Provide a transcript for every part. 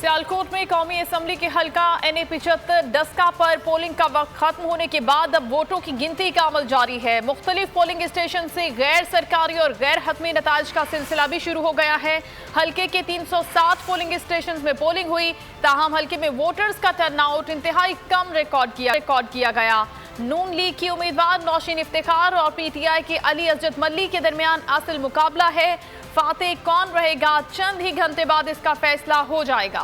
सियालकोट में कौमी असम्बली के हल्का NA-75 डस्का पर पोलिंग का वक्त खत्म होने के बाद अब वोटों की गिनती का अमल जारी है। मुख्तलिफ पोलिंग स्टेशन से गैर सरकारी और गैर हतमी नताइज का सिलसिला भी शुरू हो गया है। हल्के के 307 पोलिंग स्टेशन में पोलिंग हुई, ताहम हल्के में वोटर्स का टर्नआउट इंतहाई कम रिकॉर्ड किया गया। नून लीग की उम्मीदवार नौशीन इफ्तिखार और PTI के अली असजद मल्ली के दरमियान असल मुकाबला है। फातेह कौन रहेगा, चंद ही घंटे बाद इसका फैसला हो जाएगा।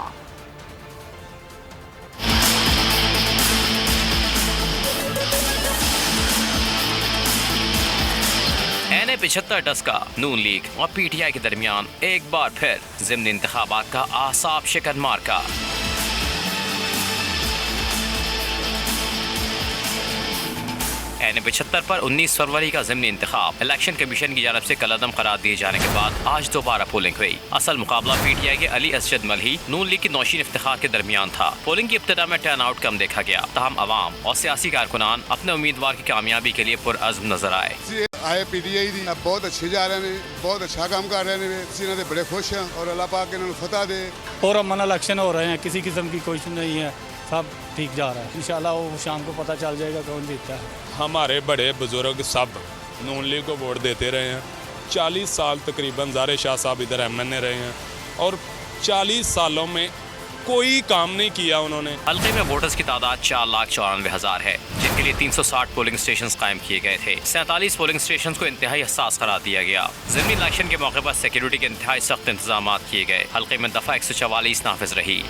NA-75 डस्का नून लीग और PTI के दरमियान एक बार फिर ज़िम्नी इंतखाबात का आसाब शिकन मार्का। NA-75 पर 19 फरवरी का ज़िमनी इंतखाब इलेक्शन कमीशन की जानब से कलअदम करार दिए जाने के बाद आज दोबारा पोलिंग हुई। असल मुकाबला PTI के अली असजद मल्ही नून लीग की नौशीन इफ्तिखार के दरमियान था। पोलिंग की इब्तिदा में टर्न आउट कम देखा गया, ताहम अवाम और सियासी कारकुनान अपने उम्मीदवार की कामयाबी के लिए पुरअज़्म नजर आए। PTI बहुत अच्छे जा रहे हैं, बहुत अच्छा काम कर रहे हैं, इन्होंने बड़े खुश हैं और अल्लाह पाक इन्होंने फतह दे। और अमन इलेक्शन हो रहे हैं, किसी किस्म की कोई नहीं है, सब ठीक जा रहा है। इंशाल्लाह वो शाम को पता चल जाएगा कौन जीतता है। हमारे बड़े बुजुर्ग सब नून लीग को वोट देते रहे हैं। 40 साल तकरीबन ज़ारे शाह साहब इधर MNA रहे हैं और 40 सालों में कोई काम नहीं किया उन्होंने। हल्के में वोटर्स की तादाद 4,94,000 है, जिनके लिए 360 पोलिंग स्टेशन कायम किए गए थे। 47 पोलिंग स्टेशन को इंतहाई हसास करार दिया गया। ज़िमनी इलेक्शन के मौके पर सिक्योरिटी के इंतहाई सख्त इंतजाम किए गए। हल्के में दफा 144 नाफिज रही।